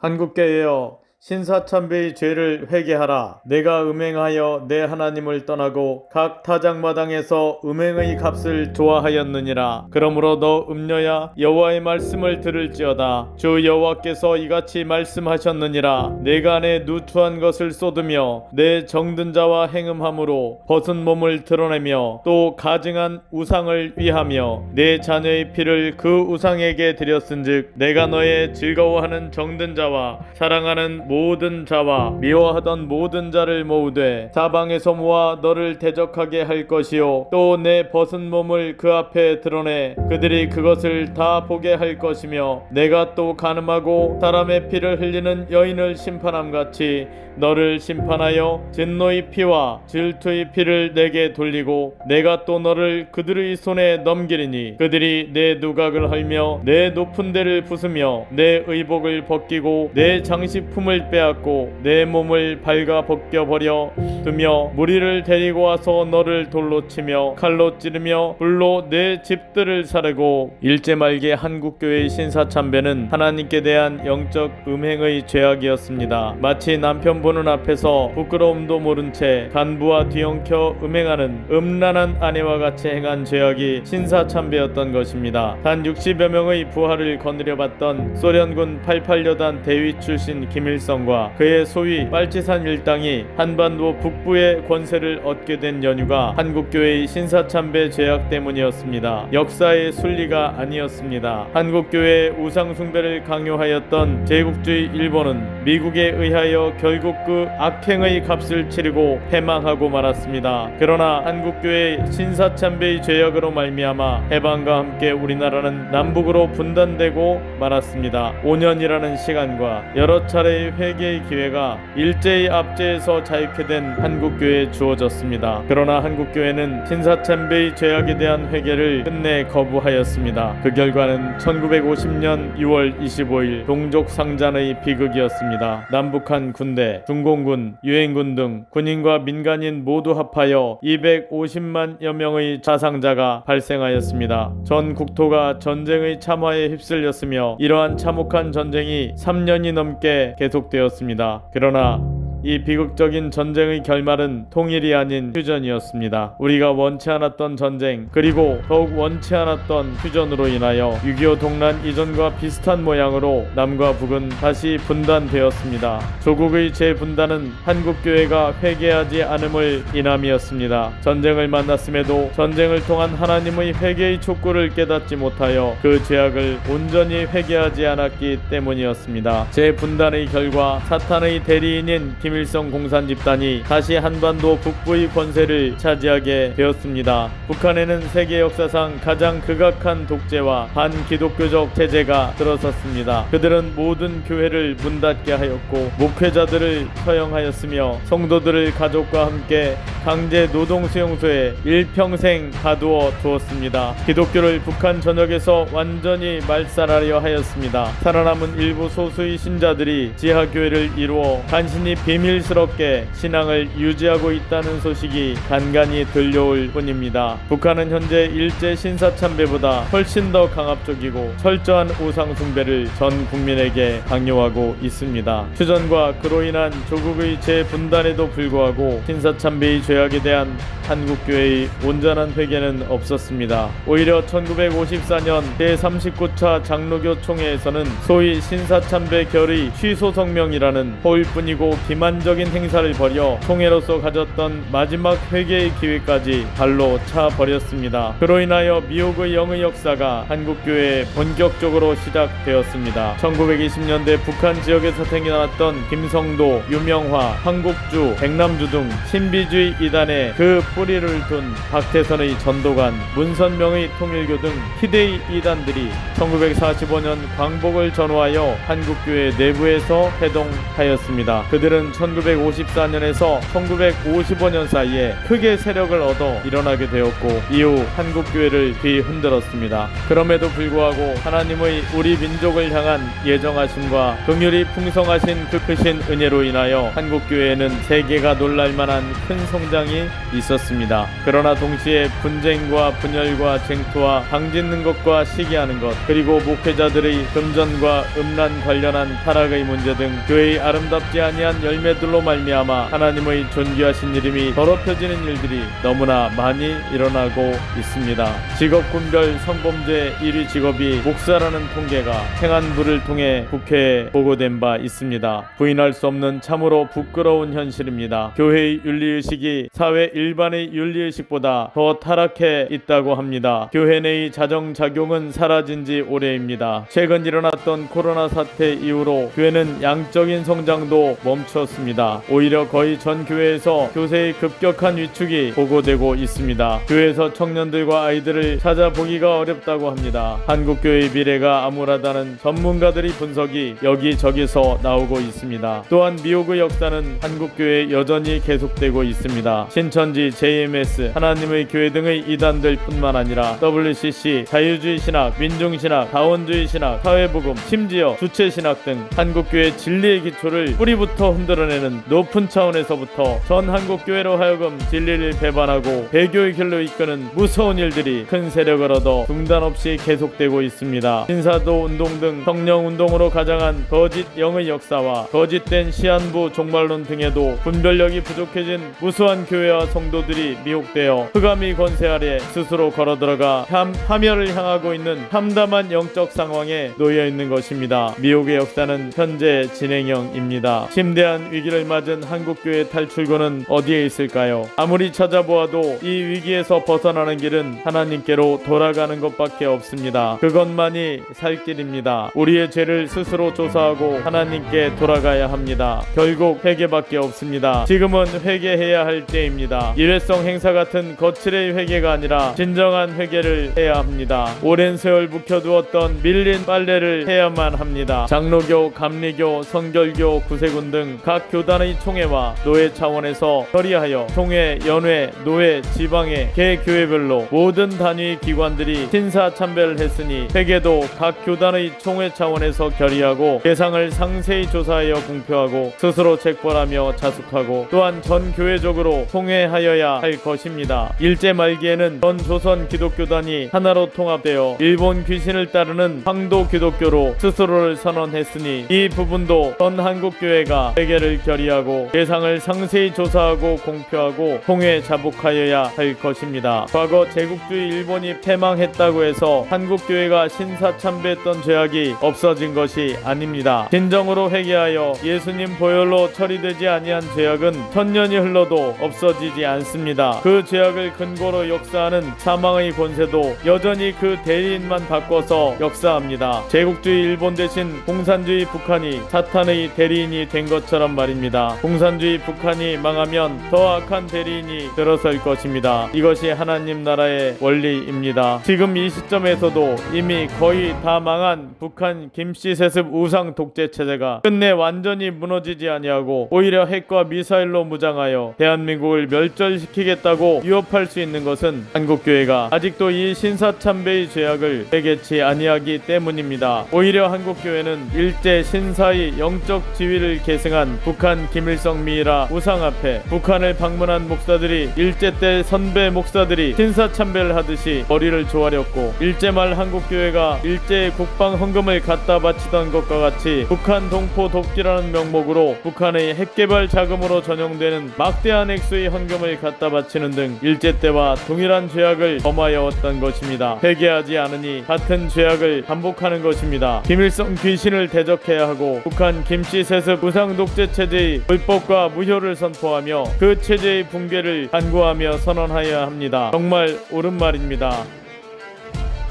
한국교회여, 신사참배의 죄를 회개하라. 내가 음행하여 내 하나님을 떠나고 각 타작마당에서 음행의 값을 좋아하였느니라. 그러므로 너 음녀야, 여호와의 말씀을 들을지어다. 주 여호와께서 이같이 말씀하셨느니라. 내가 안에 누추한 것을 쏟으며 내 정든 자와 행음함으로 벗은 몸을 드러내며 또 가증한 우상을 위하며 내 자녀의 피를 그 우상에게 드렸은즉 내가 너의 즐거워하는 정든 자와 사랑하는 모든 자와 미워하던 모든 자를 모으되 사방에서 모아 너를 대적하게 할 것이요 또 내 벗은 몸을 그 앞에 드러내 그들이 그것을 다 보게 할 것이며 내가 또 간음하고 사람의 피를 흘리는 여인을 심판함같이 너를 심판하여 진노의 피와 질투의 피를 내게 돌리고 내가 또 너를 그들의 손에 넘기리니 그들이 내 누각을 헐며 내 높은 데를 부수며 내 의복을 벗기고 내 장식품을 빼앗고 내 몸을 발가 벗겨버려 두며 무리를 데리고 와서 너를 돌로 치며 칼로 찌르며 불로 내 집들을 사르고 일제 말기의 한국교회의 신사참배는 하나님께 대한 영적 음행의 죄악이었습니다. 마치 남편 보는 앞에서 부끄러움도 모른 채 간부와 뒤엉켜 음행하는 음란한 아내와 같이 행한 죄악이 신사참배였던 것입니다. 단 60여 명의 부하를 거느려봤던 소련군 88여단 대위 출신 김일성과 그의 소위 빨치산 일당이 한반도 북부의 권세를 얻게 된 연유가 한국교회의 신사참배 죄악 때문이었습니다. 역사의 순리가 아니었습니다. 한국교회의 우상숭배를 강요하였던 제국주의 일본은 미국에 의하여 결국 그 악행의 값을 치르고 패망하고 말았습니다. 그러나 한국교회의 신사참배의 죄악으로 말미암아 해방과 함께 우리나라는 남북으로 분단되고 말았습니다. 5년이라는 시간과 여러 차례의 회개의 기회가 일제의 압제에서 자유케 된 한국교회에 주어졌습니다. 그러나 한국교회는 신사참배의 죄악에 대한 회개를 끝내 거부하였습니다. 그 결과는 1950년 6월 25일 동족상잔의 비극이었습니다. 남북한 군대, 중공군, 유엔군 등 군인과 민간인 모두 합하여 250만여 명의 사상자가 발생하였습니다. 전 국토가 전쟁의 참화에 휩쓸렸으며 이러한 참혹한 전쟁이 3년이 넘게 계속되었습니다. 그러나 이 비극적인 전쟁의 결말은 통일이 아닌 휴전이었습니다. 우리가 원치 않았던 전쟁 그리고 더욱 원치 않았던 휴전으로 인하여 6.25 동란 이전과 비슷한 모양으로 남과 북은 다시 분단되었습니다. 조국의 재분단은 한국교회가 회개하지 않음을 인함이었습니다. 전쟁을 만났음에도 전쟁을 통한 하나님의 회개의 촉구를 깨닫지 못하여 그 죄악을 온전히 회개하지 않았기 때문이었습니다. 재분단의 결과 사탄의 대리인인 김일성 공산 집단이 다시 한반도 북부의 권세를 차지하게 되었습니다. 북한에는 세계 역사상 가장 극악한 독재와 반기독교적 체제가 들어섰습니다. 그들은 모든 교회를 문 닫게 하였고 목회자들을 처형하였으며 성도들을 가족과 함께 강제 노동수용소에 일평생 가두어 두었습니다. 기독교를 북한 전역에서 완전히 말살하려 하였습니다. 살아남은 일부 소수의 신자들이 지하교회를 이루어 간신히 비밀스럽게 신앙을 유지하고 있다는 소식이 간간히 들려올 뿐입니다. 북한은 현재 일제 신사참배보다 훨씬 더 강압적이고 철저한 우상숭배를 전 국민에게 강요하고 있습니다. 휴전과 그로 인한 조국의 재분단에도 불구하고 신사참배의 죄악에 대한 한국교회의 온전한 회개는 없었습니다. 오히려 1954년 제39차 장로교 총회에서는 소위 신사참배 결의 취소 성명이라는 허울뿐이고 기만적인 행사를 벌여 총회로서 가졌던 마지막 회개의 기회까지 발로 차버렸습니다. 그로 인하여 미혹의 영의 역사가 한국교회에 본격적으로 시작되었습니다. 1920년대 북한 지역에서 생겨났던 김성도, 유명화, 한국주, 백남주 등 신비주의 이단의 그 뿌리를 둔 박태선의 전도관, 문선명의 통일교 등 희대의 이단들이 1945년 광복을 전후하여 한국교회 내부에서 해동하였습니다. 그들은 1954년에서 1955년 사이에 크게 세력을 얻어 일어나게 되었고 이후 한국교회를 뒤흔들었습니다. 그럼에도 불구하고 하나님의 우리 민족을 향한 예정하심과 긍휼이 풍성하신 그 크신 은혜로 인하여 한국교회에는 세계가 놀랄만한 큰 성장이 있었습니다. 그러나 동시에 분쟁과 분열과 쟁투와 방짓는 것과 시기하는 것, 그리고 목회자들의 금전과 음란 관련한 타락의 문제 등 교회의 아름답지 아니한 열매들로 말미암아 하나님의 존귀하신 이름이 더럽혀지는 일들이 너무나 많이 일어나고 있습니다. 직업군별 성범죄 1위 직업이 목사라는 통계가 행안부를 통해 국회에 보고된 바 있습니다. 부인할 수 없는 참으로 부끄러운 현실입니다. 교회의 윤리의식이 사회 일반의 윤리의식보다 더 타락해 있다고 합니다. 교회 내의 자정작용은 사라진 지 오래입니다. 최근 일어났던 코로나 사태 이후로 교회는 양적인 성장도 멈췄습니다. 오히려 거의 전 교회에서 교세의 급격한 위축이 보고되고 있습니다. 교회에서 청년들과 아이들을 찾아보기가 어렵다고 합니다. 한국교회의 미래가 암울하다는 전문가들의 분석이 여기저기서 나오고 있습니다. 또한 미혹의 역사는 한국교회에 여전히 계속되고 있습니다. 신천지, JMS, 하나님의 교회 등의 이단들 뿐만 아니라 WCC, 자유주의 신학, 민중신학, 다원주의 신학, 사회복음, 심지어 주체신학 등 한국교회 진리의 기초를 뿌리부터 흔들어내는 높은 차원에서부터 전 한국교회로 하여금 진리를 배반하고 배교의 길로 이끄는 무서운 일들이 큰 세력을 얻어 중단 없이 계속되고 있습니다. 신사도 운동 등 성령운동으로 가장한 거짓 영의 역사와 거짓된 시한부 종말론 등에도 분별력이 부족해진 무수한 교회와 성도들이 미혹되어 흑암의 권세 아래 스스로 걸어들어가 파멸을 향하고 있는 참담한 영적 상황에 놓여 있는 것입니다. 미혹의 역사는 현재 진행형입니다. 심대한 위기를 맞은 한국교회 탈출구는 어디에 있을까요? 아무리 찾아보아도 이 위기에서 벗어나는 길은 하나님께로 돌아가는 것밖에 없습니다. 그것만이 살 길입니다. 우리의 죄를 스스로 조사하고 하나님께 돌아가야 합니다. 결국 회개밖에 없습니다. 지금은 회개해야 할 때입니다. 일회성 행사 같은 거칠의 회개가 아니라 진정한 회개를 해야 합니다. 오랜 세월 묵혀두었던 밀린 빨래를 해야만 합니다. 장로교, 감리교, 선결교, 구세군 등 각 교단의 총회와 노회 차원에서 결의하여 총회, 연회, 노회, 지방회, 개교회별로 모든 단위 기관들이 신사참배를 했으니 회계도 각 교단의 총회 차원에서 결의하고 대상을 상세히 조사하여 공표하고 스스로 책벌하며 자숙하고 또한 전 교회적으로 통회하여야 할 것입니다. 일제 말기에는 전 조선 기독교단이 하나로 통합되어 일본 귀신을 따르는 황도 기독교로 스스로를 선언했으니 이 부분도 전 한국교회가 회계를 결의하고 대상을 상세히 조사하고 공표하고 통회 자복하여야 할 것입니다. 과거 제국주의 일본이 패망했다고 해서 한국교회가 신사참배했던 죄악이 없어진 것이 아닙니다. 진정으로 회개하여 예수님 보혈로 처리되지 아니한 죄악은 천년이 흘러도 없어지지 않습니다. 그 죄악을 근거로 역사하는 사망의 권세도 여전히 그 대리인만 바꿔서 역사합니다. 제국주의 일본 대신 공산주의 북한이 사탄의 대리인이 된 것처럼 말입니다. 공산주의 북한이 망하면 더 악한 대리인이 들어설 것입니다. 이것이 하나님 나라의 원리입니다. 지금 이 시점에서도 이미 거의 다 망한 북한 김씨 세습 우상 독재 체제가 끝내 완전히 무너지지 아니하고 오히려 핵과 미사일로 무장하여 대한민국을 멸절시키겠다고 위협할 수 있는 것은 한국교회가 아직도 이 신사참배의 죄악을 회개치 아니하기 때문입니다. 오히려 한국교회는 일제 신사의 영적 지위를 계승한 북한 김일성 미이라 우상 앞에 북한을 방문한 목사들이 일제 때 선배 목사들이 신사참배를 하듯이 머리를 조아렸고 일제 말 한국교회가 일제의 국방 헌금을 갖다 바치던 것과 같이 북한 동포 돕기라는 명목으로 북한의 핵개발 자금으로 전용되는 막대한 액수의 헌금을 갖다 바치는 등 일제 때와 동일한 죄악을 범하여왔던 것입니다. 회개하지 않으니 같은 죄악을 반복하는 것입니다. 김일성 귀신을 대적해야 하고 북한 김씨 세습 우상 독재 체제의 불법과 무효를 선포하며 그 체제의 붕괴를 간구하며 선언하여야 합니다. 정말 옳은 말입니다.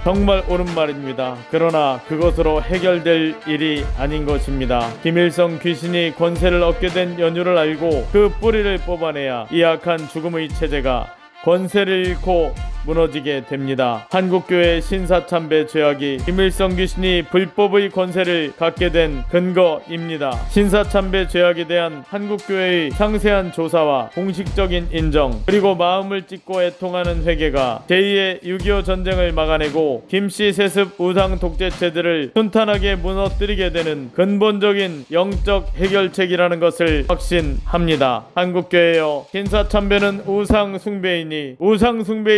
정말 옳은 말입니다. 그러나 그것으로 해결될 일이 아닌 것입니다. 김일성 귀신이 권세를 얻게 된 연유를 알고 그 뿌리를 뽑아내야 이 악한 죽음의 체제가 권세를 잃고 무너지게 됩니다. 한국교회의 신사참배 죄악이 김일성 귀신이 불법의 권세를 갖게 된 근거입니다. 신사참배 죄악에 대한 한국교회의 상세한 조사와 공식적인 인정, 그리고 마음을 찢고 애통하는 회개가 제2의 6.25 전쟁을 막아내고 김씨 세습 우상 독재체들을 순탄하게 무너뜨리게 되는 근본적인 영적 해결책이라는 것을 확신합니다. 한국교회여, 신사참배는 우상 숭배이니 우상 숭배